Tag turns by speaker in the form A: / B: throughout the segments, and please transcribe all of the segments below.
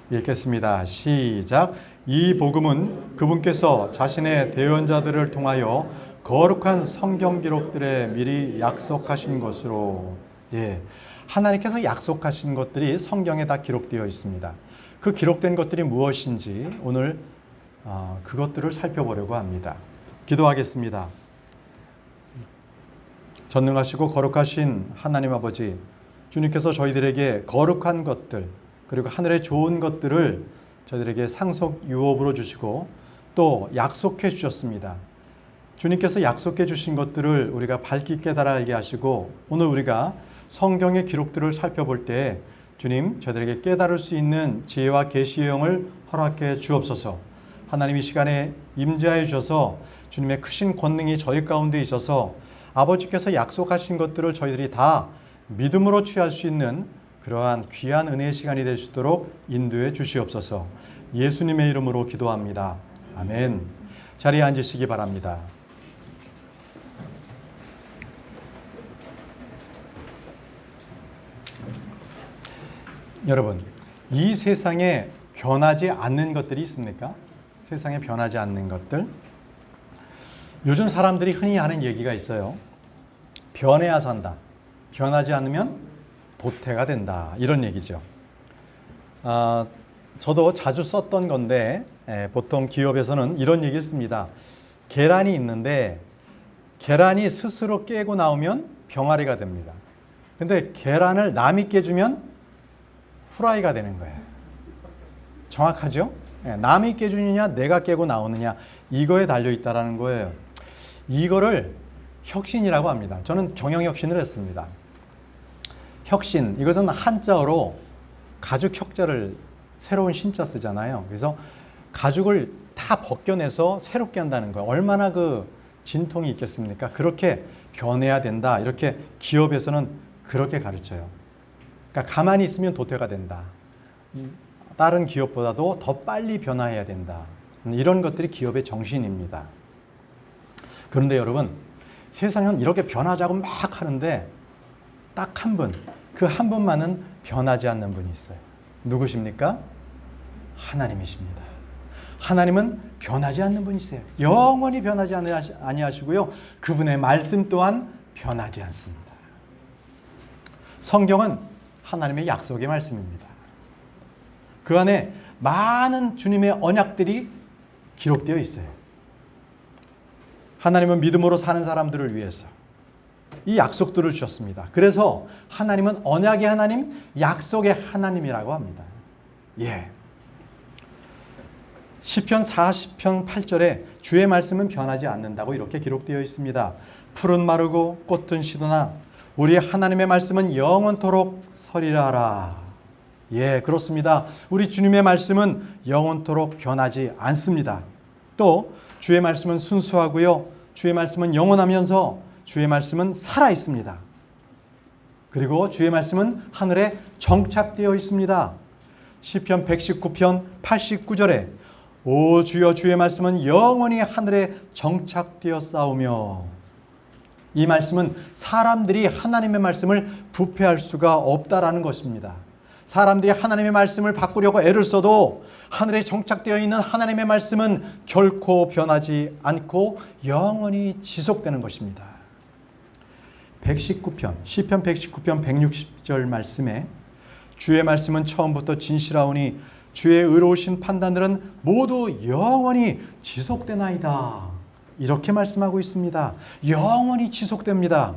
A: 읽겠습니다. 시작. 이 복음은 그분께서 자신의 대언자들을 통하여 거룩한 성경 기록들에 미리 약속하신 것으로, 하나님께서 약속하신 것들이 성경에 다 기록되어 있습니다. 그 기록된 것들이 무엇인지 오늘 그것들을 살펴보려고 합니다. 기도하겠습니다. 전능하시고 거룩하신 하나님 아버지, 주님께서 저희들에게 거룩한 것들, 그리고 하늘의 좋은 것들을 저희들에게 상속 유업으로 주시고 또 약속해 주셨습니다. 주님께서 약속해 주신 것들을 우리가 밝히 깨달아 알게 하시고, 오늘 우리가 성경의 기록들을 살펴볼 때 주님, 저희들에게 깨달을 수 있는 지혜와 계시의 영을 허락해 주옵소서. 하나님, 이 시간에 임재하여 주셔서 주님의 크신 권능이 저희 가운데 있어서 아버지께서 약속하신 것들을 저희들이 다 믿음으로 취할 수 있는 그러한 귀한 은혜의 시간이 될 수 있도록 인도해 주시옵소서. 예수님의 이름으로 기도합니다. 아멘. 자리에 앉으시기 바랍니다. 여러분, 이 세상에 변하지 않는 것들이 있습니까? 세상에 변하지 않는 것들. 요즘 사람들이 흔히 하는 얘기가 있어요. 변해야 산다. 변하지 않으면 도태가 된다. 이런 얘기죠. 저도 자주 썼던 건데, 보통 기업에서는 이런 얘기를 씁니다. 계란이 있는데 계란이 스스로 깨고 나오면 병아리가 됩니다. 근데 계란을 남이 깨주면 후라이가 되는 거예요. 정확하죠? 남이 깨주느냐 내가 깨고 나오느냐, 이거에 달려있다는 거예요. 이거를 혁신이라고 합니다. 저는 경영혁신을 했습니다. 혁신, 이것은 한자어로 가죽 혁자를 새로운 신자 쓰잖아요. 그래서 가죽을 다 벗겨내서 새롭게 한다는 거예요. 얼마나 그 진통이 있겠습니까? 그렇게 변해야 된다. 이렇게 기업에서는 그렇게 가르쳐요. 그러니까 가만히 있으면 도태가 된다. 다른 기업보다도 더 빨리 변화해야 된다. 이런 것들이 기업의 정신입니다. 그런데 여러분, 세상은 이렇게 변하자고 막 하는데 딱 한 분, 그 한 분만은 변하지 않는 분이 있어요. 누구십니까? 하나님이십니다. 하나님은 변하지 않는 분이세요. 영원히 변하지 아니하시고요. 그분의 말씀 또한 변하지 않습니다. 성경은 하나님의 약속의 말씀입니다. 그 안에 많은 주님의 언약들이 기록되어 있어요. 하나님은 믿음으로 사는 사람들을 위해서 이 약속들을 주셨습니다. 그래서 하나님은 언약의 하나님, 약속의 하나님이라고 합니다. 시편 40편 8절에 주의 말씀은 변하지 않는다고 이렇게 기록되어 있습니다. 풀은 마르고 꽃은 시드나 우리 하나님의 말씀은 영원토록 서리라라. 그렇습니다. 우리 주님의 말씀은 영원토록 변하지 않습니다. 또 주의 말씀은 순수하고요. 주의 말씀은 영원하면서 주의 말씀은 살아있습니다. 그리고 주의 말씀은 하늘에 정착되어 있습니다. 시편 119편 89절에 오 주여 주의 말씀은 영원히 하늘에 정착되어 싸우며, 이 말씀은 사람들이 하나님의 말씀을 부패할 수가 없다라는 것입니다. 사람들이 하나님의 말씀을 바꾸려고 애를 써도 하늘에 정착되어 있는 하나님의 말씀은 결코 변하지 않고 영원히 지속되는 것입니다. 119편, 시편 119편 160절 말씀에 주의 말씀은 처음부터 진실하오니 주의 의로우신 판단들은 모두 영원히 지속되나이다. 이렇게 말씀하고 있습니다. 영원히 지속됩니다.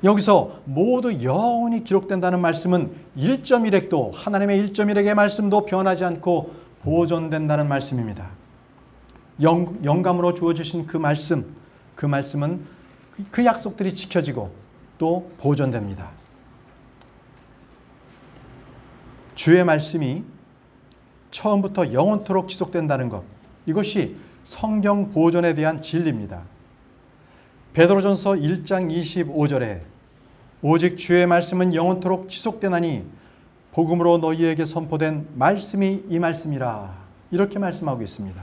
A: 여기서 모두 영원히 기록된다는 말씀은 1.1획도, 하나님의 1.1획의 말씀도 변하지 않고 보존된다는 말씀입니다. 영감으로 주어주신 그 말씀은 그 약속들이 지켜지고 또 보존됩니다. 주의 말씀이 처음부터 영원토록 지속된다는 것, 이것이 성경 보존에 대한 진리입니다. 베드로전서 1장 25절에 오직 주의 말씀은 영원토록 지속되나니 복음으로 너희에게 선포된 말씀이 이 말씀이라. 이렇게 말씀하고 있습니다.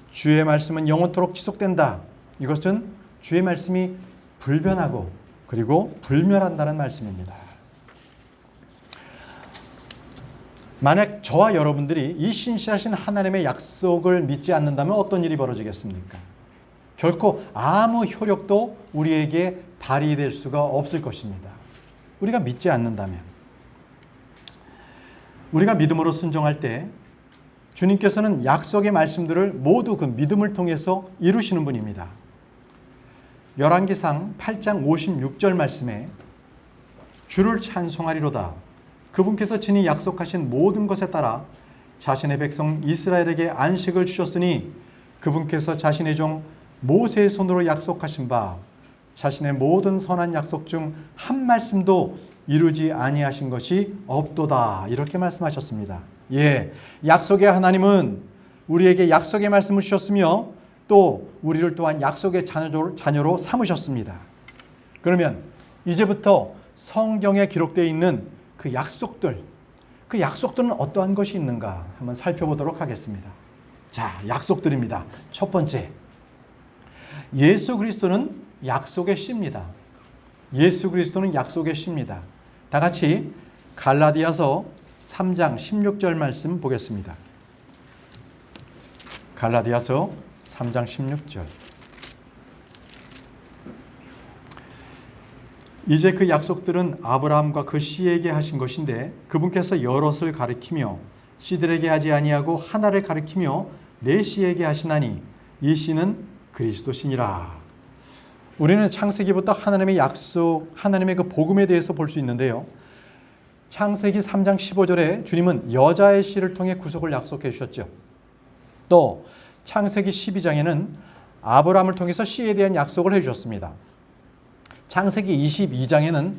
A: 주의 말씀은 영원토록 지속된다. 이것은 주의 말씀이 불변하고 그리고 불멸한다는 말씀입니다. 만약 저와 여러분들이 이 신실하신 하나님의 약속을 믿지 않는다면 어떤 일이 벌어지겠습니까? 결코 아무 효력도 우리에게 발휘될 수가 없을 것입니다. 우리가 믿지 않는다면. 우리가 믿음으로 순종할 때 주님께서는 약속의 말씀들을 모두 그 믿음을 통해서 이루시는 분입니다. 열왕기상 8장 56절 말씀에 주를 찬송하리로다. 그분께서 친히 약속하신 모든 것에 따라 자신의 백성 이스라엘에게 안식을 주셨으니 그분께서 자신의 종 모세의 손으로 약속하신 바 자신의 모든 선한 약속 중 한 말씀도 이루지 아니하신 것이 없도다. 이렇게 말씀하셨습니다. 예, 약속의 하나님은 우리에게 약속의 말씀을 주셨으며 또 우리를 또한 약속의 자녀로 삼으셨습니다. 그러면 이제부터 성경에 기록되어 있는 그 약속들은 어떠한 것이 있는가 한번 살펴보도록 하겠습니다. 자, 약속들입니다. 첫 번째, 예수 그리스도는 약속의 씨입니다. 예수 그리스도는 약속의 씨입니다. 다 같이 갈라디아서 3장 16절 말씀 보겠습니다. 갈라디아서 3장 16절. 이제 그 약속들은 아브라함과 그 씨에게 하신 것인데 그분께서 여럿을 가리키며 씨들에게 하지 아니하고 하나를 가리키며 네 씨에게 하시나니 이 씨는 그리스도시니라. 우리는 창세기부터 하나님의 약속, 하나님의 그 복음에 대해서 볼 수 있는데요. 창세기 3장 15절에 주님은 여자의 씨를 통해 구속을 약속해 주셨죠. 또 창세기 12장에는 아브라함을 통해서 씨에 대한 약속을 해 주셨습니다. 창세기 22장에는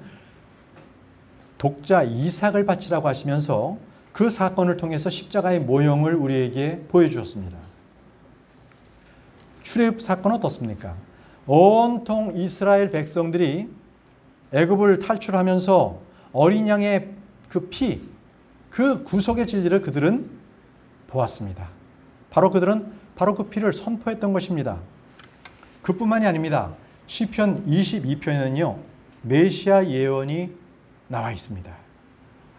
A: 독자 이삭을 바치라고 하시면서 그 사건을 통해서 십자가의 모형을 우리에게 보여주셨습니다. 출애굽 사건은 어떻습니까? 온통 이스라엘 백성들이 애굽을 탈출하면서 어린 양의 그 피, 그 구속의 진리를 그들은 보았습니다. 그들은 그 피를 선포했던 것입니다. 그뿐만이 아닙니다. 시편 22편에는요. 메시아 예언이 나와 있습니다.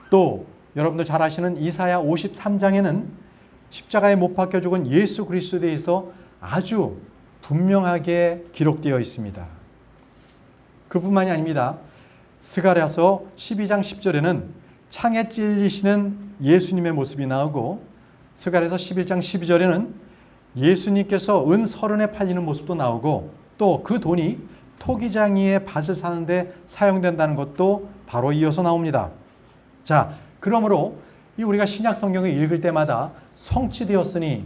A: 또 여러분들 잘 아시는 이사야 53장에는 십자가에 못 박혀 죽은 예수 그리스도에 대해서 아주 분명하게 기록되어 있습니다. 그뿐만이 아닙니다. 스가랴서 12장 10절에는 창에 찔리시는 예수님의 모습이 나오고 스가랴서 11장 12절에는 예수님께서 은 30에 팔리는 모습도 나오고 또 그 돈이 토기장이의 밭을 사는데 사용된다는 것도 바로 이어서 나옵니다. 자, 그러므로 우리가 신약 성경을 읽을 때마다 성취되었으니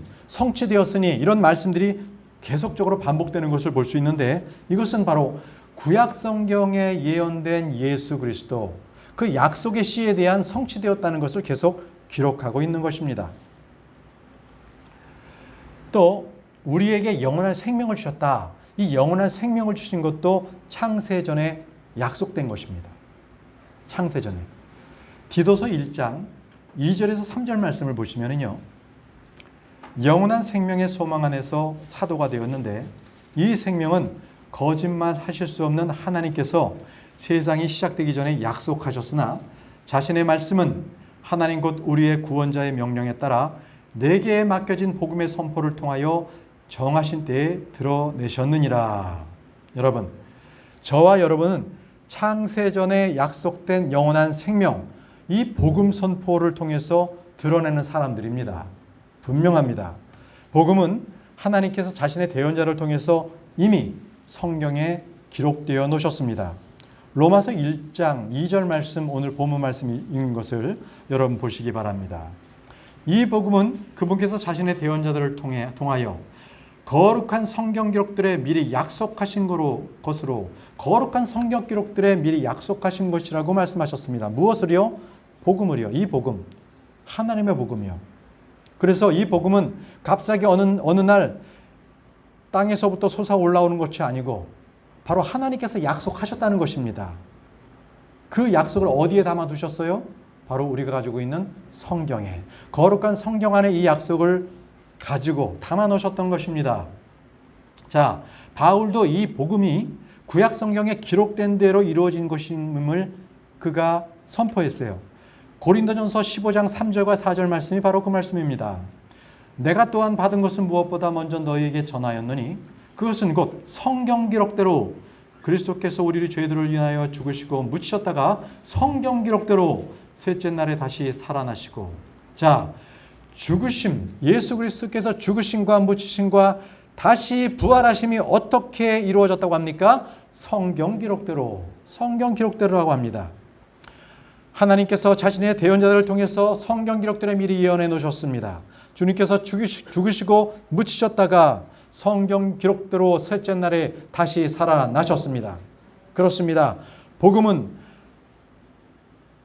A: 이런 말씀들이 계속적으로 반복되는 것을 볼 수 있는데 이것은 바로 구약 성경에 예언된 예수 그리스도 그 약속의 씨에 대한 성취되었다는 것을 계속 기록하고 있는 것입니다. 또 우리에게 영원한 생명을 주셨다. 이 영원한 생명을 주신 것도 창세전에 약속된 것입니다. 창세전에. 디도서 1장 2절에서 3절 말씀을 보시면요. 영원한 생명의 소망 안에서 사도가 되었는데 이 생명은 거짓말 하실 수 없는 하나님께서 세상이 시작되기 전에 약속하셨으나 자신의 말씀은 하나님 곧 우리의 구원자의 명령에 따라 내게 맡겨진 복음의 선포를 통하여 정하신 때에 드러내셨느니라. 여러분, 저와 여러분은 창세전에 약속된 영원한 생명, 이 복음 선포를 통해서 드러내는 사람들입니다. 분명합니다. 복음은 하나님께서 자신의 대언자를 통해서 이미 성경에 기록되어 놓으셨습니다. 로마서 1장 2절 말씀, 오늘 본문 말씀 읽는 것을 여러분 보시기 바랍니다. 이 복음은 그분께서 자신의 대언자들을 통하여 거룩한 성경 기록들에 미리 약속하신 것으로 거룩한 성경 기록들에 미리 약속하신 것이라고 말씀하셨습니다. 무엇을요? 복음을요. 이 복음, 하나님의 복음이요. 그래서 이 복음은 값싸게 어느 날 땅에서부터 솟아 올라오는 것이 아니고 바로 하나님께서 약속하셨다는 것입니다. 그 약속을 어디에 담아두셨어요? 바로 우리가 가지고 있는 성경에, 거룩한 성경 안에 이 약속을 가지고 담아 놓으셨던 것입니다. 자, 바울도 이 복음이 구약 성경에 기록된 대로 이루어진 것임을 그가 선포했어요. 고린도전서 15장 3절과 4절 말씀이 바로 그 말씀입니다. 내가 또한 받은 것은 무엇보다 먼저 너희에게 전하였느니 그것은 곧 성경 기록대로 그리스도께서 우리를 죄들을 인하여 죽으시고 묻히셨다가 성경 기록대로 셋째 날에 다시 살아나시고. 자, 죽으심, 예수 그리스도께서 죽으심과 묻히심과 다시 부활하심이 어떻게 이루어졌다고 합니까? 성경 기록대로라고 합니다. 하나님께서 자신의 대언자들을 통해서 성경 기록대로 미리 예언해 놓으셨습니다. 주님께서 죽으시고 묻히셨다가 성경 기록대로 셋째 날에 다시 살아나셨습니다. 그렇습니다. 복음은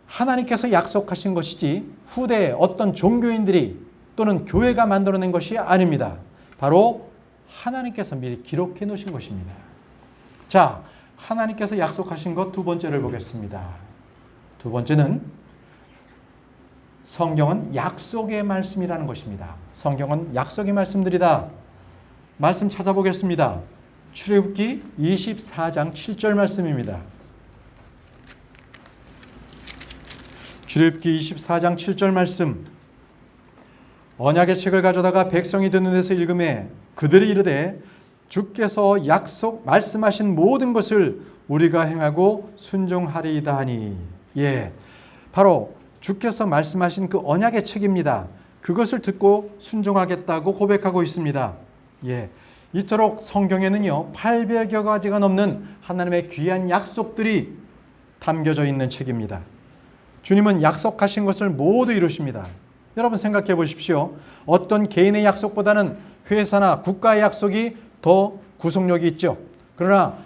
A: 하나님께서 약속하신 것이지 후대에 어떤 종교인들이 또는 교회가 만들어낸 것이 아닙니다. 바로 하나님께서 미리 기록해 놓으신 것입니다. 자, 하나님께서 약속하신 것 두 번째를 보겠습니다. 두 번째는 성경은 약속의 말씀이라는 것입니다. 성경은 약속의 말씀들이다. 말씀 찾아보겠습니다. 출애굽기 24장 7절 말씀입니다. 출애굽기 24장 7절 말씀. 언약의 책을 가져다가 백성이 듣는 데서 읽음에 그들이 이르되 주께서 말씀하신 모든 것을 우리가 행하고 순종하리이다 하니. 예, 바로 주께서 말씀하신 그 언약의 책입니다. 그것을 듣고 순종하겠다고 고백하고 있습니다. 예, 이토록 성경에는요 800여 가지가 넘는 하나님의 귀한 약속들이 담겨져 있는 책입니다. 주님은 약속하신 것을 모두 이루십니다. 여러분 생각해 보십시오. 어떤 개인의 약속보다는 회사나 국가의 약속이 더 구속력이 있죠. 그러나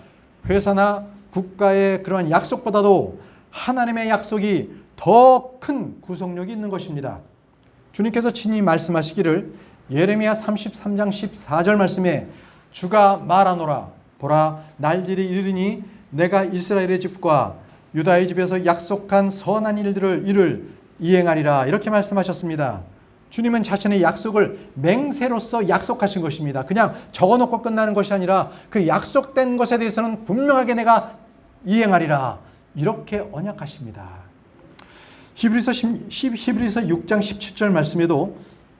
A: 회사나 국가의 그러한 약속보다도 하나님의 약속이 더 큰 구속력이 있는 것입니다. 주님께서 친히 말씀하시기를 예레미야 33장 14절 말씀에 주가 말하노라 보라 날들이 이르리니 내가 이스라엘의 집과 유다의 집에서 약속한 선한 일을 이행하리라 이렇게 말씀하셨습니다. 주님은 자신의 약속을 맹세로서 약속하신 것입니다. 그냥 적어놓고 끝나는 것이 아니라 그 약속된 것에 대해서는 분명하게 내가 이행하리라 이렇게 언약하십니다. 히브리서 6장 17절 말씀에도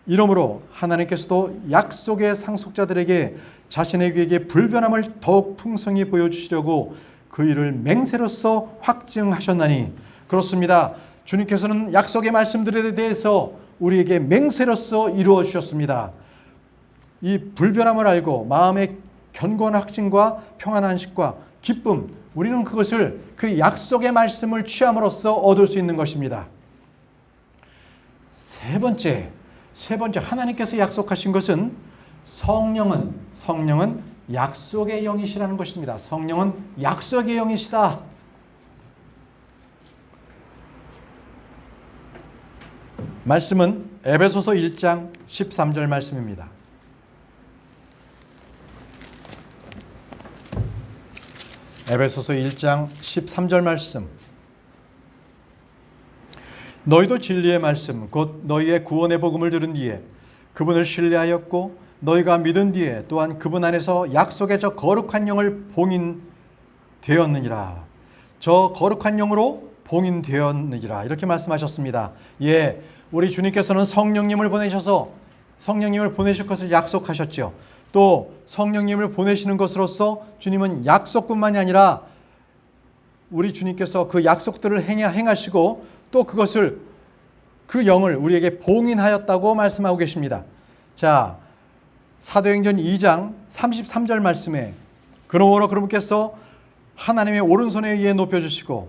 A: 이러므로 하나님께서도 약속의 상속자들에게 자신의 귀에게 불변함을 더욱 풍성히 보여주시려고 그 일을 맹세로서 확증하셨나니. 그렇습니다. 주님께서는 약속의 말씀들에 대해서 우리에게 맹세로서 이루어 주셨습니다. 이 불변함을 알고 마음의 견고한 확신과 평안한 안식과 기쁨, 우리는 그것을 그 약속의 말씀을 취함으로써 얻을 수 있는 것입니다. 세 번째 하나님께서 약속하신 것은 성령은 약속의 영이시라는 것입니다. 성령은 약속의 영이시다. 말씀은 에베소서 1장 13절 말씀입니다. 에베소서 1장 13절 말씀. 너희도 진리의 말씀 곧 너희의 구원의 복음을 들은 뒤에 그분을 신뢰하였고 너희가 믿은 뒤에 또한 그분 안에서 약속의 저 거룩한 영을 봉인되었느니라. 저 거룩한 영으로 봉인되었느니라 이렇게 말씀하셨습니다. 예, 우리 주님께서는 성령님을 보내실 것을 약속하셨죠. 또 성령님을 보내시는 것으로서 주님은 약속뿐만이 아니라 우리 주님께서 그 약속들을 행하시고 또 그것을 그 영을 우리에게 봉인하였다고 말씀하고 계십니다. 자, 사도행전 2장 33절 말씀에 그러므로 그분께서 하나님의 오른손에 의해 높여주시고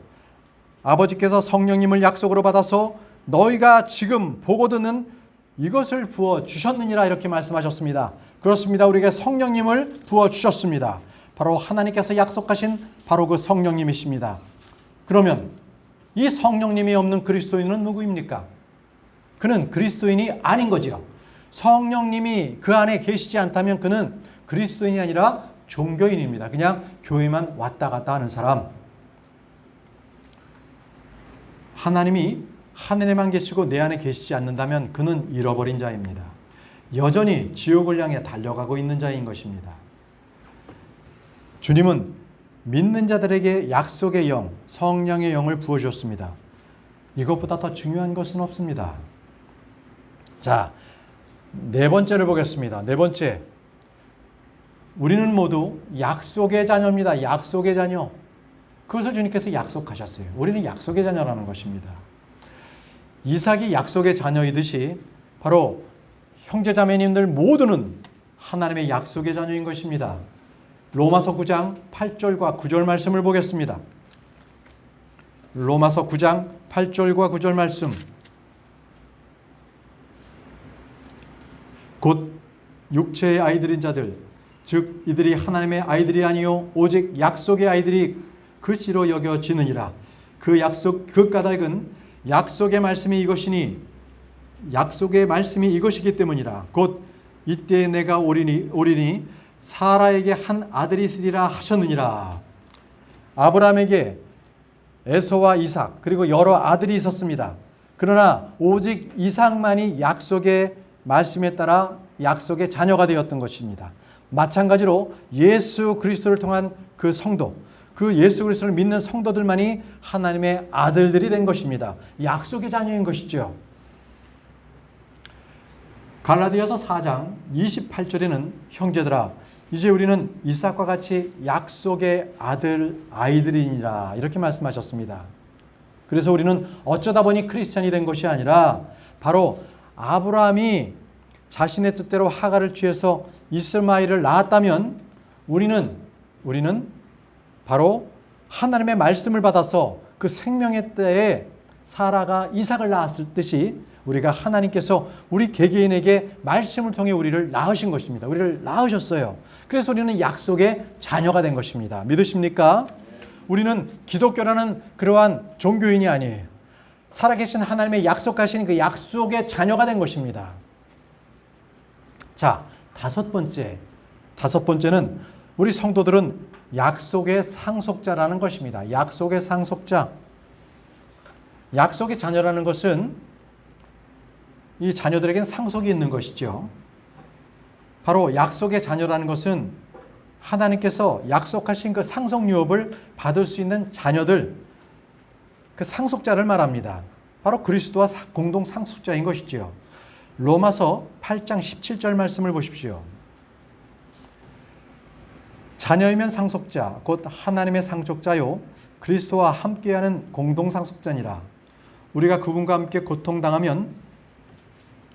A: 아버지께서 성령님을 약속으로 받아서 너희가 지금 보고 듣는 이것을 부어주셨느니라 이렇게 말씀하셨습니다. 그렇습니다. 우리에게 성령님을 부어주셨습니다. 바로 하나님께서 약속하신 바로 그 성령님이십니다. 그러면 이 성령님이 없는 그리스도인은 누구입니까? 그는 그리스도인이 아닌 거지요. 성령님이 그 안에 계시지 않다면 그는 그리스도인이 아니라 종교인입니다. 그냥 교회만 왔다 갔다 하는 사람. 하나님이 하늘에만 계시고 내 안에 계시지 않는다면 그는 잃어버린 자입니다. 여전히 지옥을 향해 달려가고 있는 자인 것입니다. 주님은 믿는 자들에게 약속의 영, 성령의 영을 부어주셨습니다. 이것보다 더 중요한 것은 없습니다. 자, 네 번째를 보겠습니다. 네 번째. 우리는 모두 약속의 자녀입니다. 약속의 자녀. 그것을 주님께서 약속하셨어요. 우리는 약속의 자녀라는 것입니다. 이삭이 약속의 자녀이듯이 바로 형제자매님들 모두는 하나님의 약속의 자녀인 것입니다. 로마서 9장 8절과 9절 말씀을 보겠습니다. 로마서 9장 8절과 9절 말씀. 곧 육체의 아이들인 자들 즉 이들이 하나님의 아이들이 아니요 오직 약속의 아이들이 그시로 여겨지느니라. 그 약속 그 까닭은 약속의 말씀이 이것이니 약속의 말씀이 이것이기 때문이라. 곧 이때 내가 오리니 사라에게 한 아들이 있으리라 하셨느니라. 아브라함에게 에서와 이삭 그리고 여러 아들이 있었습니다. 그러나 오직 이삭만이 약속의 말씀에 따라 약속의 자녀가 되었던 것입니다. 마찬가지로 예수 그리스도를 통한 그 성도, 그 예수 그리스도를 믿는 성도들만이 하나님의 아들들이 된 것입니다. 약속의 자녀인 것이죠. 갈라디아서 4장 28절에는 형제들아 이제 우리는 이삭과 같이 약속의 아이들이니라 이렇게 말씀하셨습니다. 그래서 우리는 어쩌다 보니 크리스찬이 된 것이 아니라 바로 아브라함이 자신의 뜻대로 하가를 취해서 이스마엘을 낳았다면 우리는 바로 하나님의 말씀을 받아서 그 생명의 때에 사라가 이삭을 낳았을 듯이 우리가 하나님께서 우리 개개인에게 말씀을 통해 우리를 낳으신 것입니다. 우리를 낳으셨어요. 그래서 우리는 약속의 자녀가 된 것입니다. 믿으십니까? 우리는 기독교라는 그러한 종교인이 아니에요. 살아계신 하나님의 약속하신 그 약속의 자녀가 된 것입니다. 자, 다섯 번째는 우리 성도들은 약속의 상속자라는 것입니다. 약속의 상속자. 약속의 자녀라는 것은 이 자녀들에겐 상속이 있는 것이죠. 바로 약속의 자녀라는 것은 하나님께서 약속하신 그 상속 유업을 받을 수 있는 자녀들, 그 상속자를 말합니다. 바로 그리스도와 공동 상속자인 것이죠. 로마서 8장 17절 말씀을 보십시오. 자녀이면 상속자, 곧 하나님의 상속자요 그리스도와 함께하는 공동 상속자니라. 우리가 그분과 함께 고통당하면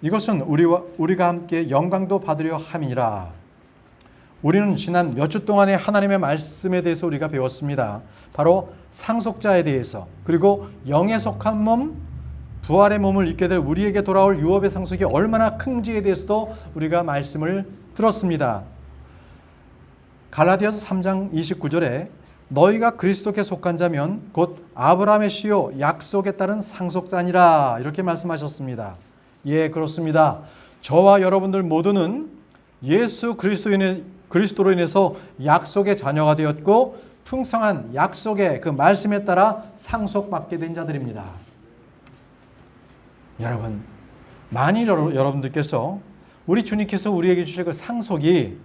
A: 이것은 우리가 함께 영광도 받으려 함이라. 우리는 지난 몇 주 동안의 하나님의 말씀에 대해서 우리가 배웠습니다. 바로 상속자에 대해서, 그리고 영에 속한 몸, 부활의 몸을 입게 될 우리에게 돌아올 유업의 상속이 얼마나 큰지에 대해서도 우리가 말씀을 들었습니다. 갈라디아서 3장 29절에 너희가 그리스도께 속한 자면 곧 아브라함의 씨요 약속에 따른 상속자니라 이렇게 말씀하셨습니다. 예, 그렇습니다. 저와 여러분들 모두는 예수 그리스도로 인해서 약속의 자녀가 되었고 풍성한 약속의 그 말씀에 따라 상속받게 된 자들입니다. 여러분, 만일 여러분들께서 우리 주님께서 우리에게 주실 그 상속이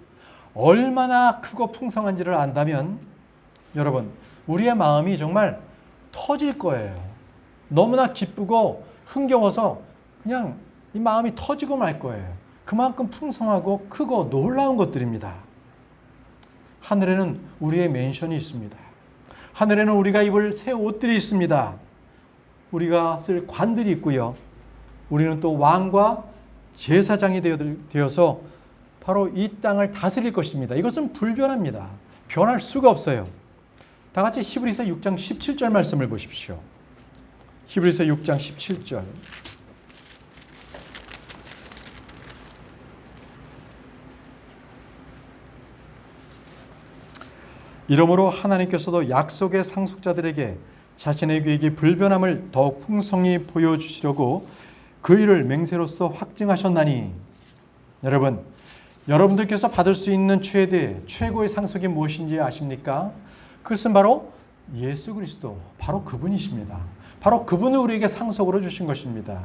A: 얼마나 크고 풍성한지를 안다면 여러분, 우리의 마음이 정말 터질 거예요. 너무나 기쁘고 흥겨워서 그냥 이 마음이 터지고 말 거예요. 그만큼 풍성하고 크고 놀라운 것들입니다. 하늘에는 우리의 맨션이 있습니다. 하늘에는 우리가 입을 새 옷들이 있습니다. 우리가 쓸 관들이 있고요. 우리는 또 왕과 제사장이 되어서 바로 이 땅을 다스릴 것입니다. 이것은 불변합니다. 변할 수가 없어요. 다 같이 히브리서 6장 17절 말씀을 보십시오. 히브리서 6장 17절. 이러므로 하나님께서도 약속의 상속자들에게 자신의 계획이 불변함을 더욱 풍성히 보여주시려고 그 일을 맹세로서 확증하셨나니. 여러분, 여러분들께서 받을 수 있는 최고의 상속이 무엇인지 아십니까? 그것은 바로 예수 그리스도, 바로 그분이십니다. 바로 그분을 우리에게 상속으로 주신 것입니다.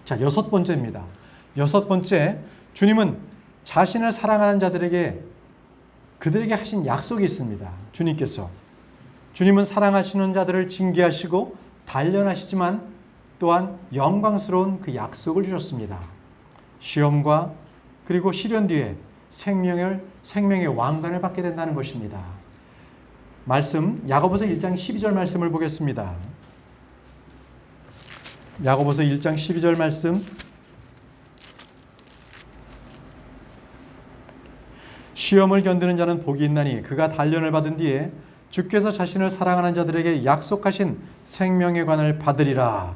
A: 자, 여섯 번째입니다. 여섯 번째, 주님은 자신을 사랑하는 자들에게 그들에게 하신 약속이 있습니다. 주님은 사랑하시는 자들을 징계하시고 단련하시지만 또한 영광스러운 그 약속을 주셨습니다. 시험과 그리고 시련 뒤에 생명의 왕관을 받게 된다는 것입니다. 말씀 야고보서 1장 12절 말씀을 보겠습니다. 야고보서 1장 12절 말씀. 시험을 견디는 자는 복이 있나니 그가 단련을 받은 뒤에 주께서 자신을 사랑하는 자들에게 약속하신 생명의 관을 받으리라.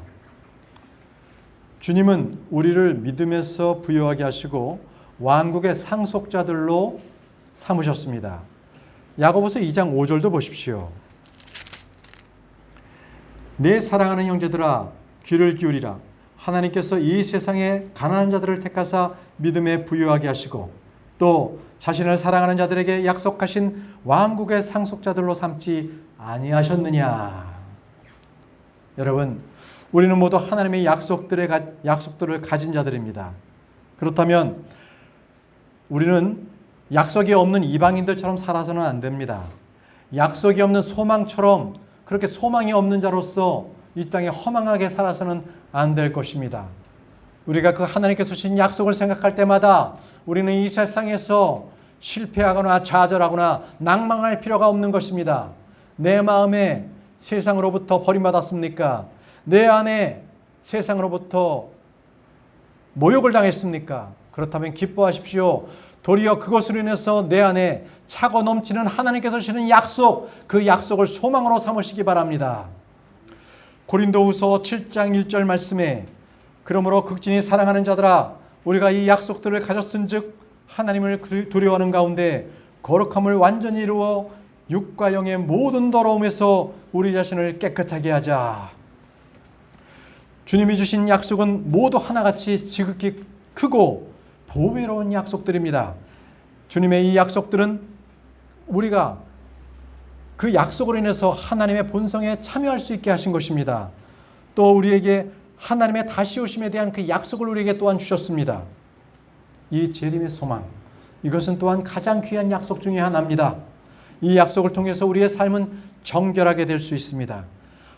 A: 주님은 우리를 믿음에서 부유하게 하시고 왕국의 상속자들로 삼으셨습니다. 야고보서 2장 5절도 보십시오. 내 사랑하는 형제들아 귀를 기울이라. 하나님께서 이 세상에 가난한 자들을 택하사 믿음에 부유하게 하시고 또 자신을 사랑하는 자들에게 약속하신 왕국의 상속자들로 삼지 아니하셨느냐. 여러분, 우리는 모두 하나님의 약속들을 가진 자들입니다. 그렇다면 우리는 약속이 없는 이방인들처럼 살아서는 안 됩니다. 약속이 없는 소망처럼 그렇게 소망이 없는 자로서 이 땅에 허망하게 살아서는 안 될 것입니다. 우리가 그 하나님께서 주신 약속을 생각할 때마다 우리는 이 세상에서 실패하거나 좌절하거나 낭망할 필요가 없는 것입니다. 내 마음에 세상으로부터 버림받았습니까? 내 안에 세상으로부터 모욕을 당했습니까? 그렇다면 기뻐하십시오. 도리어 그것으로 인해서 내 안에 차고 넘치는 하나님께서 주시는 약속, 그 약속을 소망으로 삼으시기 바랍니다. 고린도후서 7장 1절 말씀에 그러므로 극진히 사랑하는 자들아 우리가 이 약속들을 가졌은즉 하나님을 두려워하는 가운데 거룩함을 완전히 이루어 육과 영의 모든 더러움에서 우리 자신을 깨끗하게 하자. 주님이 주신 약속은 모두 하나같이 지극히 크고 보배로운 약속들입니다. 주님의 이 약속들은 우리가 그 약속으로 인해서 하나님의 본성에 참여할 수 있게 하신 것입니다. 또 우리에게 하나님의 다시 오심에 대한 그 약속을 우리에게 또한 주셨습니다. 이 재림의 소망, 이것은 또한 가장 귀한 약속 중에 하나입니다. 이 약속을 통해서 우리의 삶은 정결하게 될 수 있습니다.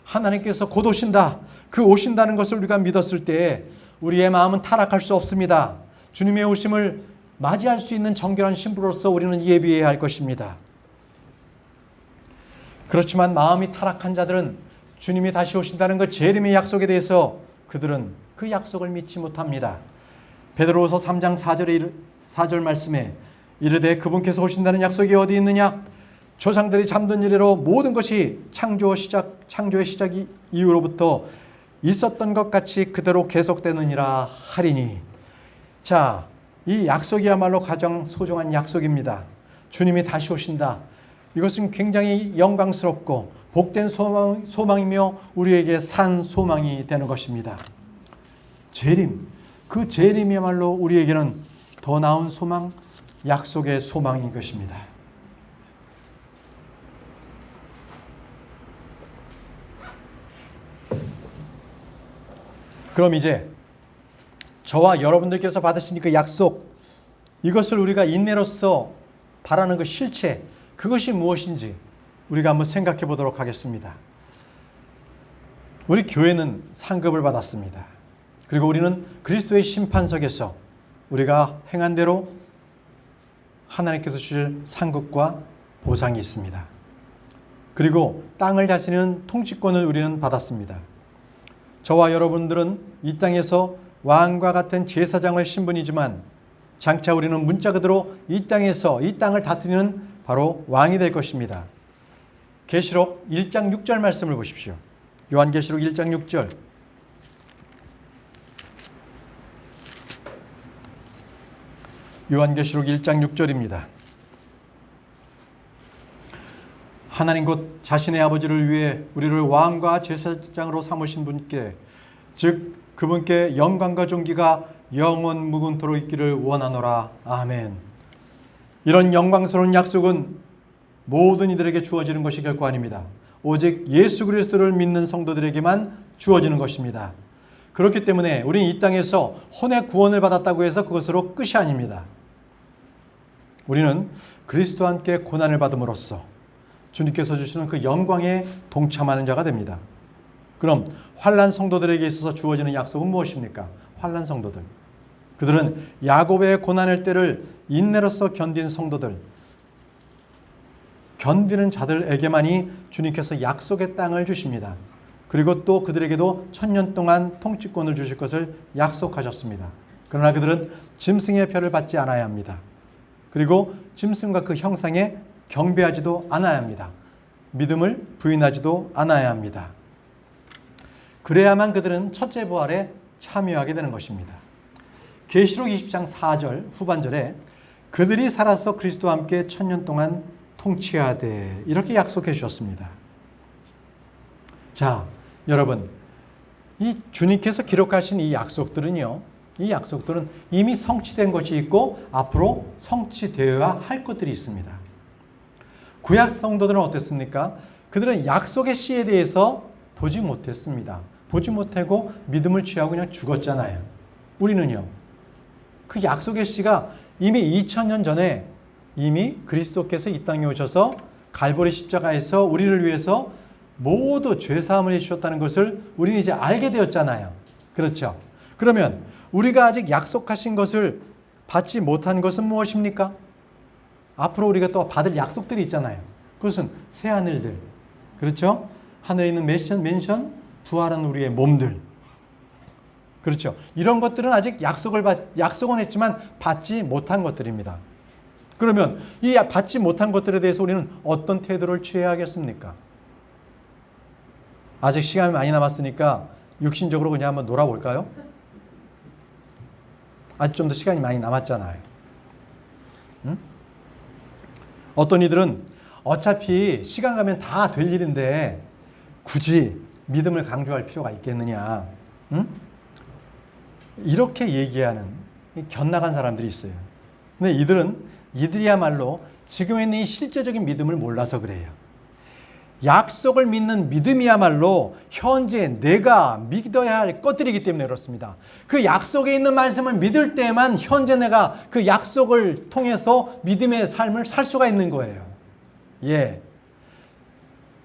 A: 하나님께서 곧 오신다, 그 오신다는 것을 우리가 믿었을 때 우리의 마음은 타락할 수 없습니다. 주님의 오심을 맞이할 수 있는 정결한 신부로서 우리는 예비해야 할 것입니다. 그렇지만 마음이 타락한 자들은 주님이 다시 오신다는 그 재림의 약속에 대해서 그들은 그 약속을 믿지 못합니다. 베드로후서 3장 4절 말씀에 이르되 그분께서 오신다는 약속이 어디 있느냐? 조상들이 잠든 이래로 모든 것이 창조의 시작 이후로부터 있었던 것 같이 그대로 계속되느니라 하리니. 자, 이 약속이야말로 가장 소중한 약속입니다. 주님이 다시 오신다. 이것은 굉장히 영광스럽고 복된 소망이며 우리에게 산 소망이 되는 것입니다. 재림, 그 재림이야말로 우리에게는 더 나은 소망, 약속의 소망인 것입니다. 그럼 이제 저와 여러분들께서 받으신 그 약속, 이것을 우리가 인내로서 바라는 그 실체, 그것이 무엇인지 우리가 한번 생각해 보도록 하겠습니다. 우리 교회는 상급을 받았습니다. 그리고 우리는 그리스도의 심판석에서 우리가 행한 대로 하나님께서 주실 상급과 보상이 있습니다. 그리고 땅을 다스리는 통치권을 우리는 받았습니다. 저와 여러분들은 이 땅에서 왕과 같은 제사장의 신분이지만 장차 우리는 문자 그대로 이 땅에서 이 땅을 다스리는 바로 왕이 될 것입니다. 계시록 1장 6절 말씀을 보십시오. 요한계시록 1장 6절. 요한계시록 1장 6절입니다. 하나님 곧 자신의 아버지를 위해 우리를 왕과 제사장으로 삼으신 분께, 즉 그분께 영광과 존귀가 영원 무궁토록 있기를 원하노라. 아멘. 이런 영광스러운 약속은 모든 이들에게 주어지는 것이 결코 아닙니다. 오직 예수 그리스도를 믿는 성도들에게만 주어지는 것입니다. 그렇기 때문에 우리는 이 땅에서 혼의 구원을 받았다고 해서 그것으로 끝이 아닙니다. 우리는 그리스도와 함께 고난을 받음으로써 주님께서 주시는 그 영광에 동참하는 자가 됩니다. 그럼 환난 성도들에게 있어서 주어지는 약속은 무엇입니까? 환난 성도들. 그들은 야곱의 고난의 때를 인내로서 견딘 성도들, 견디는 자들에게만이 주님께서 약속의 땅을 주십니다. 그리고 또 그들에게도 1000년 동안 통치권을 주실 것을 약속하셨습니다. 그러나 그들은 짐승의 표를 받지 않아야 합니다. 그리고 짐승과 그 형상에 경배하지도 않아야 합니다. 믿음을 부인하지도 않아야 합니다. 그래야만 그들은 첫째 부활에 참여하게 되는 것입니다. 계시록 20장 4절 후반절에 그들이 살아서 그리스도와 함께 1000년 동안 통치하되 이렇게 약속해 주셨습니다. 자, 여러분, 이 주님께서 기록하신 이 약속들은요, 이 약속들은 이미 성취된 것이 있고 앞으로 성취되어야 할 것들이 있습니다. 구약 성도들은 어땠습니까? 그들은 약속의 씨에 대해서 보지 못했습니다. 보지 못하고 믿음을 취하고 그냥 죽었잖아요. 우리는요, 그 약속의 씨가 이미 2000년 전에 이미 그리스도께서 이 땅에 오셔서 갈보리 십자가에서 우리를 위해서 모두 죄사함을 해주셨다는 것을 우리는 이제 알게 되었잖아요. 그렇죠? 그러면 우리가 아직 약속하신 것을 받지 못한 것은 무엇입니까? 앞으로 우리가 또 받을 약속들이 있잖아요. 그것은 새하늘들, 그렇죠? 하늘에 있는 맨션, 부활한 우리의 몸들, 그렇죠? 이런 것들은 아직 약속은 했지만 받지 못한 것들입니다. 그러면 이 받지 못한 것들에 대해서 우리는 어떤 태도를 취해야 하겠습니까? 아직 시간이 많이 남았으니까 육신적으로 그냥 한번 놀아볼까요? 아직 좀 더 시간이 많이 남았잖아요. 응? 어떤 이들은 어차피 시간 가면 다 될 일인데 굳이 믿음을 강조할 필요가 있겠느냐. 응? 이렇게 얘기하는 곁나간 사람들이 있어요. 근데 이들이야말로 지금 있는 이 실제적인 믿음을 몰라서 그래요. 약속을 믿는 믿음이야말로 현재 내가 믿어야 할 것들이기 때문에 그렇습니다. 그 약속에 있는 말씀을 믿을 때만 현재 내가 그 약속을 통해서 믿음의 삶을 살 수가 있는 거예요. 예.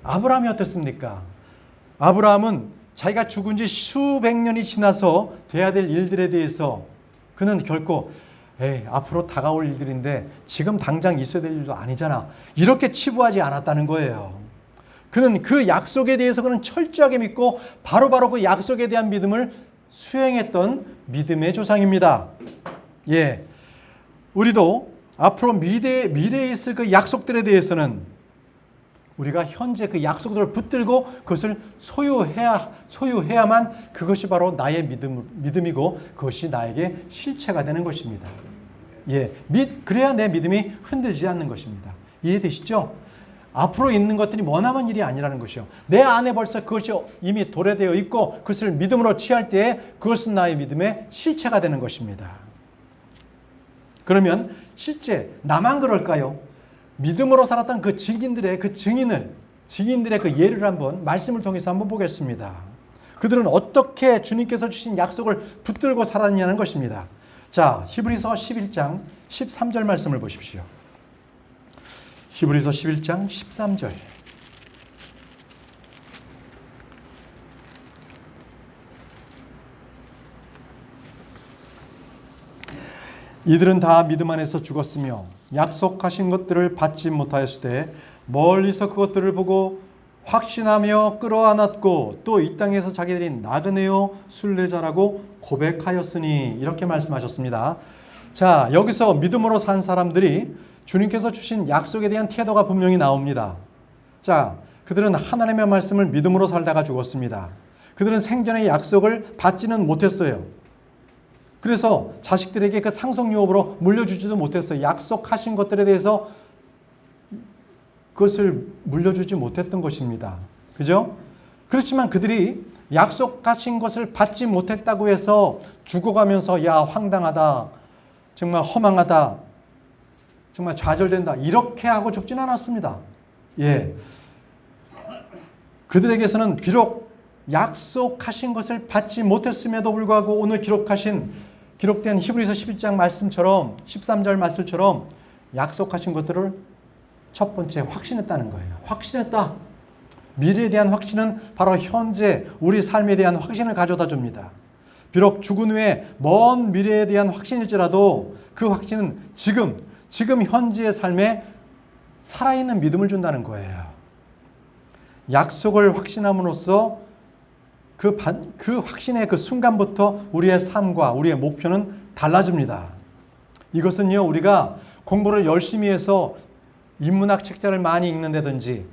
A: 아브라함이 어땠습니까? 아브라함은 자기가 죽은 지 수백 년이 지나서 돼야 될 일들에 대해서 그는 결코 앞으로 다가올 일들인데 지금 당장 있어야 될 일도 아니잖아. 이렇게 치부하지 않았다는 거예요. 그는 그 약속에 대해서 그는 철저하게 믿고 바로바로 그 약속에 대한 믿음을 수행했던 믿음의 조상입니다. 예. 우리도 앞으로 미래에 있을 그 약속들에 대해서는 우리가 현재 그 약속들을 붙들고 그것을 소유해야만 그것이 바로 나의 믿음이고 그것이 나에게 실체가 되는 것입니다. 예. 그래야 내 믿음이 흔들리지 않는 것입니다. 이해되시죠? 앞으로 있는 것들이 머나먼 일이 아니라는 것이요. 내 안에 벌써 그것이 이미 도래되어 있고 그것을 믿음으로 취할 때에 그것은 나의 믿음의 실체가 되는 것입니다. 그러면 실제 나만 그럴까요? 믿음으로 살았던 그 증인들의 그 예를 한번 말씀을 통해서 한번 보겠습니다. 그들은 어떻게 주님께서 주신 약속을 붙들고 살았냐는 것입니다. 자, 히브리서 11장 13절 말씀을 보십시오. 히브리서 11장 13절. 이들은 다 믿음 안에서 죽었으며 약속하신 것들을 받지 못하였을 때 멀리서 그것들을 보고 확신하며 끌어안았고 또 이 땅에서 자기들이 나그네요 순례자라고 고백하였으니 이렇게 말씀하셨습니다. 자, 여기서 믿음으로 산 사람들이 주님께서 주신 약속에 대한 태도가 분명히 나옵니다. 자, 그들은 하나님의 말씀을 믿음으로 살다가 죽었습니다. 그들은 생전의 약속을 받지는 못했어요. 그래서 자식들에게 그 상속유업으로 물려주지도 못했어요. 약속하신 것들에 대해서 그것을 물려주지 못했던 것입니다. 그죠? 그렇지만 그들이 약속하신 것을 받지 못했다고 해서 죽어가면서 야, 황당하다, 정말 허망하다, 정말 좌절된다, 이렇게 하고 죽진 않았습니다. 예. 그들에게서는 비록 약속하신 것을 받지 못했음에도 불구하고 오늘 기록된 히브리서 11장 말씀처럼 13절 말씀처럼 약속하신 것들을 첫 번째 확신했다는 거예요. 확신했다. 미래에 대한 확신은 바로 현재 우리 삶에 대한 확신을 가져다 줍니다. 비록 죽은 후에 먼 미래에 대한 확신일지라도 그 확신은 지금 현재의 삶에 살아있는 믿음을 준다는 거예요. 약속을 확신함으로써 그 확신의 그 순간부터 우리의 삶과 우리의 목표는 달라집니다. 이것은요, 우리가 공부를 열심히 해서 인문학 책자를 많이 읽는다든지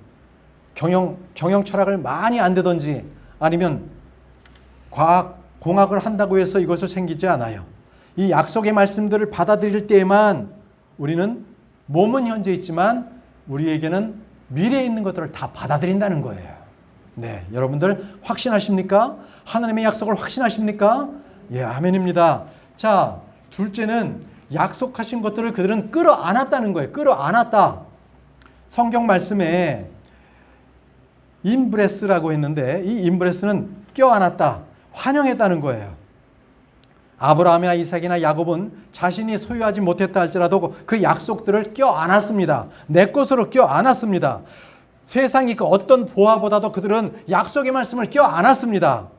A: 경영 철학을 많이 안다든지 아니면 공학을 한다고 해서 이것을 생기지 않아요. 이 약속의 말씀들을 받아들일 때에만 우리는 몸은 현재 있지만 우리에게는 미래에 있는 것들을 다 받아들인다는 거예요. 네, 여러분들 확신하십니까? 하나님의 약속을 확신하십니까? 예, 아멘입니다. 자, 둘째는 약속하신 것들을 그들은 끌어안았다는 거예요. 끌어안았다. 성경 말씀에 임브레스라고 했는데 이 임브레스는 껴안았다, 환영했다는 거예요. 아브라함이나 이삭이나 야곱은 자신이 소유하지 못했다 할지라도 그 약속들을 껴안았습니다. 내 것으로 껴안았습니다. 세상이 그 어떤 보화보다도 그들은 약속의 말씀을 껴안았습니다.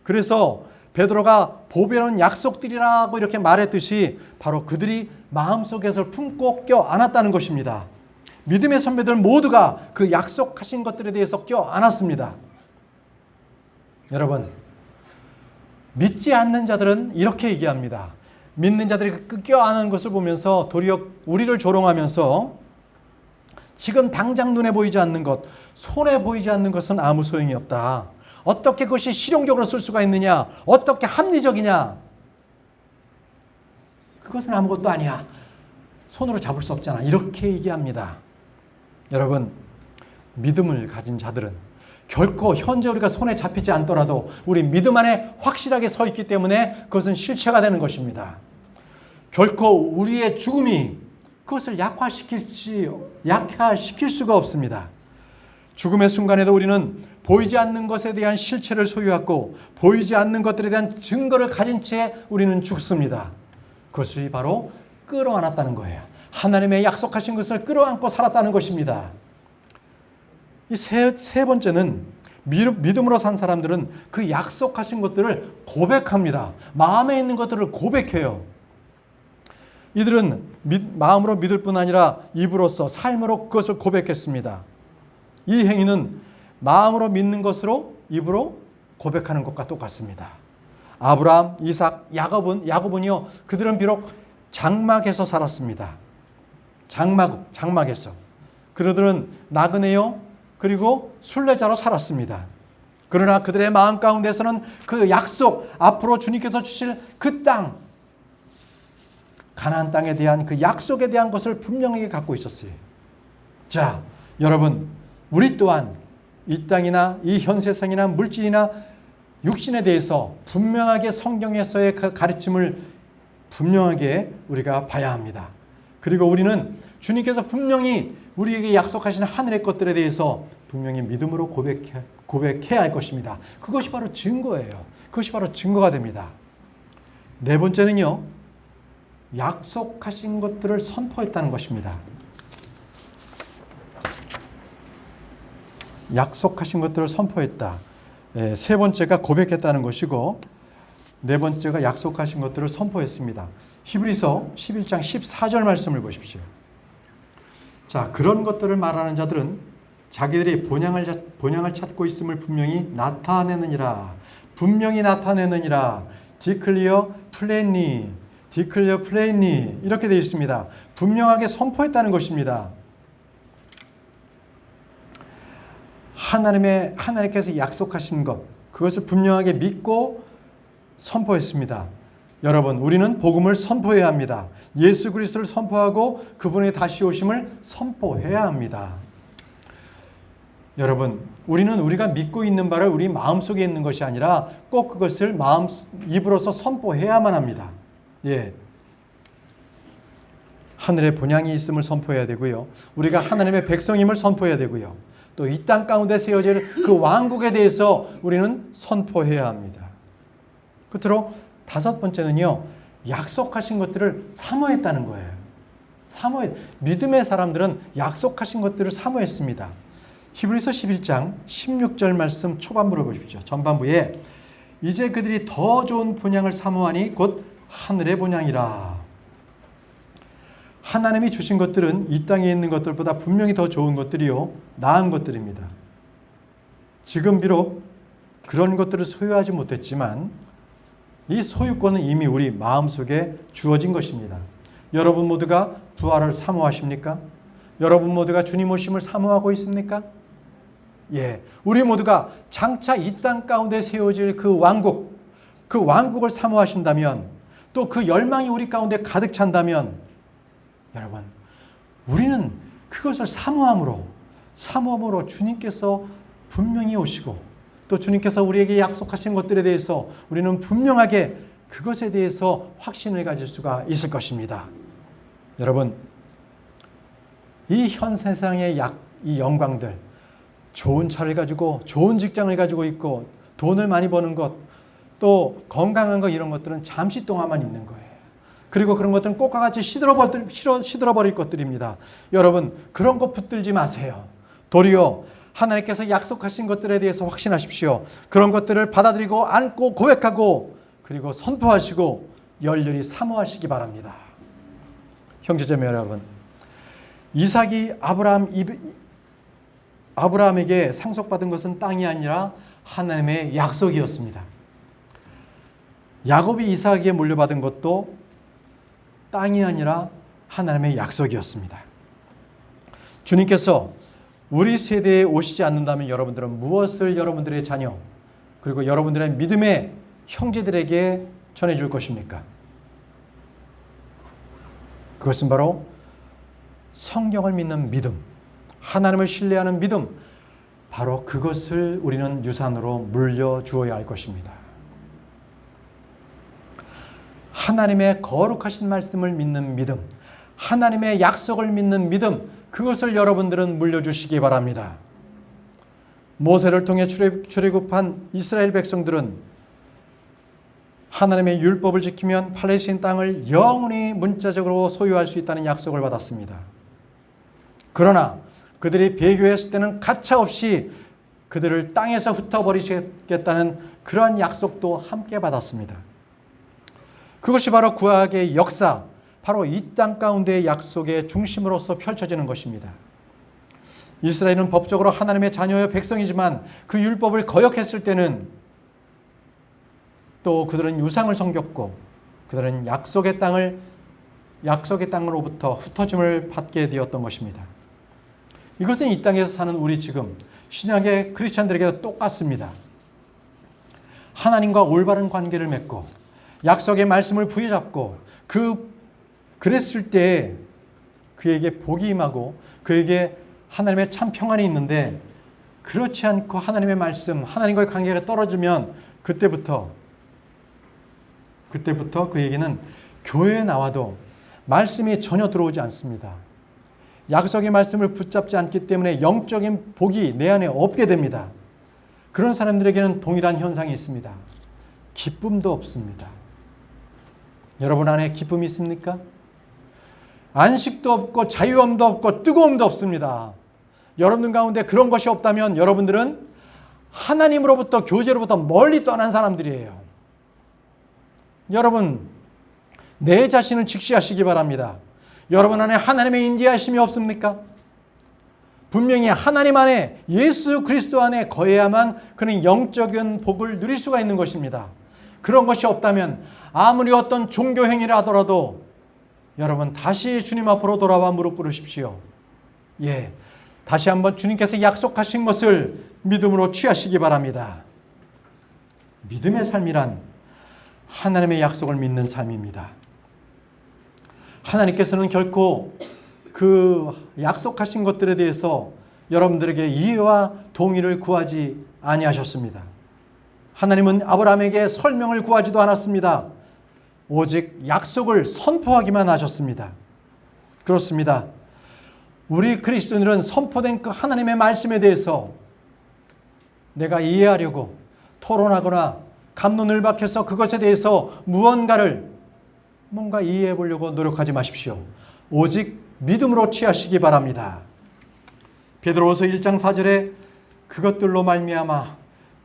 A: 그래서 베드로가 보배로운 약속들이라고 이렇게 말했듯이 바로 그들이 마음속에서 품고 껴안았다는 것입니다. 믿음의 선배들 모두가 그 약속하신 것들에 대해서 껴안았습니다. 여러분, 믿지 않는 자들은 이렇게 얘기합니다. 믿는 자들이 껴안은 것을 보면서 도리어 우리를 조롱하면서 지금 당장 눈에 보이지 않는 것, 손에 보이지 않는 것은 아무 소용이 없다. 어떻게 그것이 실용적으로 쓸 수가 있느냐? 어떻게 합리적이냐? 그것은 아무것도 아니야. 손으로 잡을 수 없잖아. 이렇게 얘기합니다. 여러분, 믿음을 가진 자들은 결코 현재 우리가 손에 잡히지 않더라도 우리 믿음 안에 확실하게 서 있기 때문에 그것은 실체가 되는 것입니다. 결코 우리의 죽음이 그것을 약화시킬 수가 없습니다. 죽음의 순간에도 우리는 보이지 않는 것에 대한 실체를 소유하고 보이지 않는 것들에 대한 증거를 가진 채 우리는 죽습니다. 그것이 바로 끌어안았다는 거예요. 하나님의 약속하신 것을 끌어안고 살았다는 것입니다. 이 세 번째는 믿음으로 산 사람들은 그 약속하신 것들을 고백합니다. 마음에 있는 것들을 고백해요. 이들은 마음으로 믿을 뿐 아니라 입으로써 삶으로 그것을 고백했습니다. 이 행위는 마음으로 믿는 것으로 입으로 고백하는 것과 똑같습니다. 아브라함, 이삭, 야곱은요, 그들은 비록 장막에서 살았습니다. 장막에서. 그들은 나그네요, 그리고 순례자로 살았습니다. 그러나 그들의 마음 가운데서는 그 약속, 앞으로 주님께서 주실 그 땅, 가나안 땅에 대한 그 약속에 대한 것을 분명하게 갖고 있었어요. 자, 여러분, 우리 또한 이 땅이나 이 현 세상이나 물질이나 육신에 대해서 분명하게 성경에서의 그 가르침을 분명하게 우리가 봐야 합니다. 그리고 우리는 주님께서 분명히 우리에게 약속하신 하늘의 것들에 대해서 분명히 믿음으로 고백해야 할 것입니다. 그것이 바로 증거예요. 그것이 바로 증거가 됩니다. 네 번째는요, 약속하신 것들을 선포했다는 것입니다. 약속하신 것들을 선포했다. 세 번째가 고백했다는 것이고 네 번째가 약속하신 것들을 선포했습니다. 히브리서 11장 14절 말씀을 보십시오. 자, 그런 것들을 말하는 자들은 자기들이 본향을 찾고 있음을 분명히 나타내느니라. 분명히 나타내느니라. declare plainly 이렇게 되어 있습니다. 분명하게 선포했다는 것입니다. 하나님께서 약속하신 것, 그것을 분명하게 믿고 선포했습니다. 여러분, 우리는 복음을 선포해야 합니다. 예수 그리스도를 선포하고 그분의 다시 오심을 선포해야 합니다. 여러분, 우리는 우리가 믿고 있는 바를 우리 마음속에 있는 것이 아니라 꼭 그것을 입으로서 선포해야만 합니다. 예. 하늘에 본향이 있음을 선포해야 되고요. 우리가 하나님의 백성임을 선포해야 되고요. 또 이 땅 가운데 세워질 그 왕국에 대해서 우리는 선포해야 합니다. 끝으로 다섯 번째는요, 약속하신 것들을 사모했다는 거예요. 믿음의 사람들은 약속하신 것들을 사모했습니다. 히브리서 11장 16절 말씀 초반부를 보십시오. 전반부에 이제 그들이 더 좋은 본향을 사모하니 곧 하늘의 본향이라. 하나님이 주신 것들은 이 땅에 있는 것들보다 분명히 더 좋은 것들이요 나은 것들입니다. 지금 비록 그런 것들을 소유하지 못했지만 이 소유권은 이미 우리 마음속에 주어진 것입니다. 여러분 모두가 부활을 사모하십니까? 여러분 모두가 주님 오심을 사모하고 있습니까? 예, 우리 모두가 장차 이 땅 가운데 세워질 그 왕국을 사모하신다면, 또 그 열망이 우리 가운데 가득 찬다면, 여러분, 우리는 그것을 사모함으로 주님께서 분명히 오시고, 또 주님께서 우리에게 약속하신 것들에 대해서 우리는 분명하게 그것에 대해서 확신을 가질 수가 있을 것입니다. 여러분, 이 현 세상의 이 영광들, 좋은 차를 가지고 좋은 직장을 가지고 있고 돈을 많이 버는 것, 또 건강한 것, 이런 것들은 잠시 동안만 있는 거예요. 그리고 그런 것들은 꽃과 같이 시들어버릴 것들입니다. 여러분, 그런 것 붙들지 마세요. 도리어 하나님께서 약속하신 것들에 대해서 확신하십시오. 그런 것들을 받아들이고 안고 고백하고 그리고 선포하시고 열렬히 사모하시기 바랍니다. 형제자매 여러분, 이삭이 아브라함에게 상속받은 것은 땅이 아니라 하나님의 약속이었습니다. 야곱이 이삭에게 물려받은 것도 땅이 아니라 하나님의 약속이었습니다. 주님께서 우리 세대에 오시지 않는다면 여러분들은 무엇을 여러분들의 자녀, 그리고 여러분들의 믿음의 형제들에게 전해줄 것입니까? 그것은 바로 성경을 믿는 믿음, 하나님을 신뢰하는 믿음, 바로 그것을 우리는 유산으로 물려주어야 할 것입니다. 하나님의 거룩하신 말씀을 믿는 믿음, 하나님의 약속을 믿는 믿음, 그것을 여러분들은 물려주시기 바랍니다. 모세를 통해 출애굽한 이스라엘 백성들은 하나님의 율법을 지키면 팔레스타인 땅을 영원히 문자적으로 소유할 수 있다는 약속을 받았습니다. 그러나 그들이 배교했을 때는 가차없이 그들을 땅에서 흩어버리시겠다는 그러한 약속도 함께 받았습니다. 그것이 바로 구약의 역사, 바로 이 땅 가운데의 약속의 중심으로서 펼쳐지는 것입니다. 이스라엘은 법적으로 하나님의 자녀의 백성이지만 그 율법을 거역했을 때는 또 그들은 유상을 섬겼고 그들은 약속의 땅으로부터 흩어짐을 받게 되었던 것입니다. 이것은 이 땅에서 사는 우리 지금 신약의 크리스찬들에게도 똑같습니다. 하나님과 올바른 관계를 맺고 약속의 말씀을 부여잡고 그랬을 때 그에게 복이 임하고 그에게 하나님의 참 평안이 있는데, 그렇지 않고 하나님의 말씀, 하나님과의 관계가 떨어지면 그때부터 그에게는 교회에 나와도 말씀이 전혀 들어오지 않습니다. 약속의 말씀을 붙잡지 않기 때문에 영적인 복이 내 안에 없게 됩니다. 그런 사람들에게는 동일한 현상이 있습니다. 기쁨도 없습니다. 여러분 안에 기쁨이 있습니까? 안식도 없고 자유함도 없고 뜨거움도 없습니다. 여러분 가운데 그런 것이 없다면 여러분들은 하나님으로부터, 교제로부터 멀리 떠난 사람들이에요. 여러분, 내 자신을 직시하시기 바랍니다. 여러분 안에 하나님의 인지하심이 없습니까? 분명히 하나님 안에, 예수 그리스도 안에 거해야만 그는 영적인 복을 누릴 수가 있는 것입니다. 그런 것이 없다면 아무리 어떤 종교 행위를 하더라도 여러분 다시 주님 앞으로 돌아와 무릎 꿇으십시오. 예, 다시 한번 주님께서 약속하신 것을 믿음으로 취하시기 바랍니다. 믿음의 삶이란 하나님의 약속을 믿는 삶입니다. 하나님께서는 결코 그 약속하신 것들에 대해서 여러분들에게 이해와 동의를 구하지 아니하셨습니다. 하나님은 아브라함에게 설명을 구하지도 않았습니다. 오직 약속을 선포하기만 하셨습니다. 그렇습니다. 우리 그리스도인들은 선포된 그 하나님의 말씀에 대해서 내가 이해하려고 토론하거나 갑론을 박혀서 그것에 대해서 뭔가 이해해 보려고 노력하지 마십시오. 오직 믿음으로 취하시기 바랍니다. 베드로후서 1장 4절에 그것들로 말미암아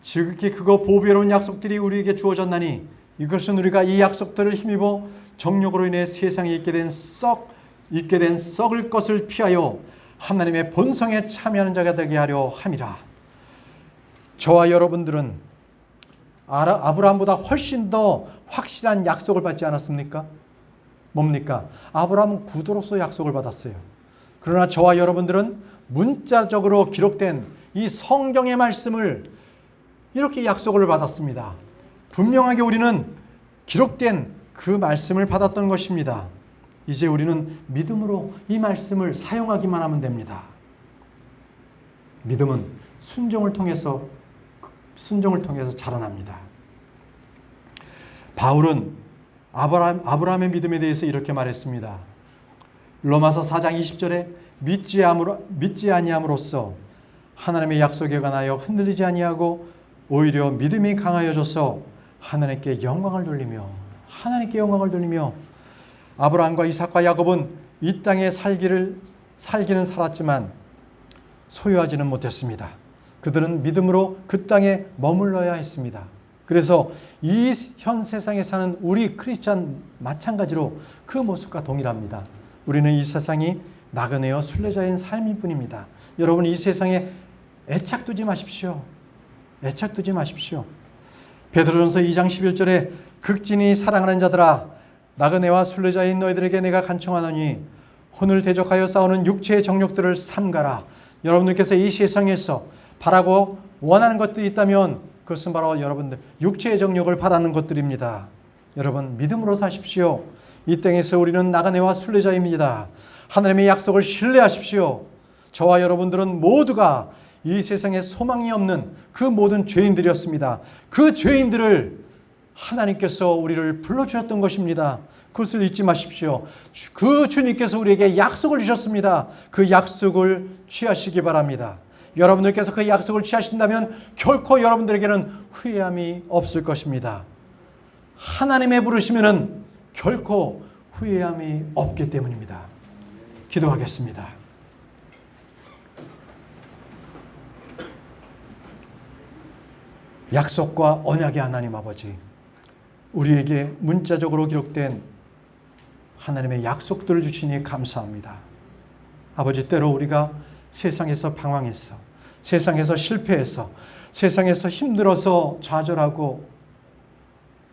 A: 지극히 크고 보배로운 약속들이 우리에게 주어졌나니 이것은 우리가 이 약속들을 힘입어 정욕으로 인해 세상에 있게 된 썩을 것을 피하여 하나님의 본성에 참여하는 자가 되게 하려 함이라. 저와 여러분들은 아브라함보다 훨씬 더 확실한 약속을 받지 않았습니까? 뭡니까? 아브라함은 구도로서 약속을 받았어요. 그러나 저와 여러분들은 문자적으로 기록된 이 성경의 말씀을 이렇게 약속을 받았습니다. 분명하게 우리는 기록된 그 말씀을 받았던 것입니다. 이제 우리는 믿음으로 이 말씀을 사용하기만 하면 됩니다. 믿음은 순종을 통해서 자라납니다. 바울은 아브라함의 믿음에 대해서 이렇게 말했습니다. 로마서 4장 20절에 믿지 아니함으로써 하나님의 약속에 관하여 흔들리지 아니하고 오히려 믿음이 강하여져서 하나님께 영광을 돌리며 아브라함과 이삭과 야곱은 이 땅에 살기는 살았지만 소유하지는 못했습니다. 그들은 믿음으로 그 땅에 머물러야 했습니다. 그래서 이 현 세상에 사는 우리 크리스찬 마찬가지로 그 모습과 동일합니다. 우리는 이 세상이 나그네여 순례자인 삶일 뿐입니다. 여러분, 이 세상에 애착 두지 마십시오. 베드로전서 2장 11절에 극진히 사랑하는 자들아 나그네와 순례자인 너희들에게 내가 간청하노니 혼을 대적하여 싸우는 육체의 정욕들을 삼가라. 여러분들께서 이 세상에서 바라고 원하는 것들이 있다면 그것은 바로 여러분들 육체의 정욕을 바라는 것들입니다. 여러분, 믿음으로 사십시오. 이 땅에서 우리는 나그네와 순례자입니다. 하나님의 약속을 신뢰하십시오. 저와 여러분들은 모두가 이 세상에 소망이 없는 그 모든 죄인들이었습니다. 그 죄인들을 하나님께서 우리를 불러주셨던 것입니다. 그것을 잊지 마십시오. 그 주님께서 우리에게 약속을 주셨습니다. 그 약속을 취하시기 바랍니다. 여러분들께서 그 약속을 취하신다면 결코 여러분들에게는 후회함이 없을 것입니다. 하나님의 부르시면은 결코 후회함이 없기 때문입니다. 기도하겠습니다. 약속과 언약의 하나님 아버지, 우리에게 문자적으로 기록된 하나님의 약속들을 주시니 감사합니다. 아버지, 때로 우리가 세상에서 방황해서, 세상에서 실패해서, 세상에서 힘들어서 좌절하고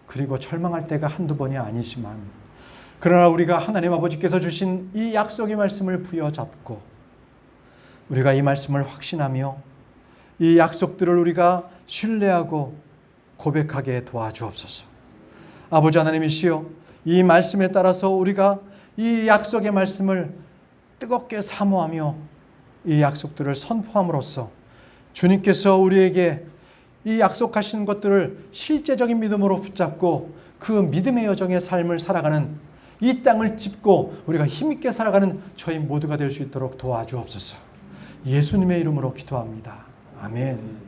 A: 그리고 절망할 때가 한두 번이 아니지만, 그러나 우리가 하나님 아버지께서 주신 이 약속의 말씀을 부여잡고 우리가 이 말씀을 확신하며 이 약속들을 우리가 신뢰하고 고백하게 도와주옵소서. 아버지 하나님이시여, 이 말씀에 따라서 우리가 이 약속의 말씀을 뜨겁게 사모하며 이 약속들을 선포함으로써 주님께서 우리에게 이 약속하신 것들을 실제적인 믿음으로 붙잡고 그 믿음의 여정의 삶을 살아가는, 이 땅을 짚고 우리가 힘있게 살아가는 저희 모두가 될 수 있도록 도와주옵소서. 예수님의 이름으로 기도합니다. 아멘.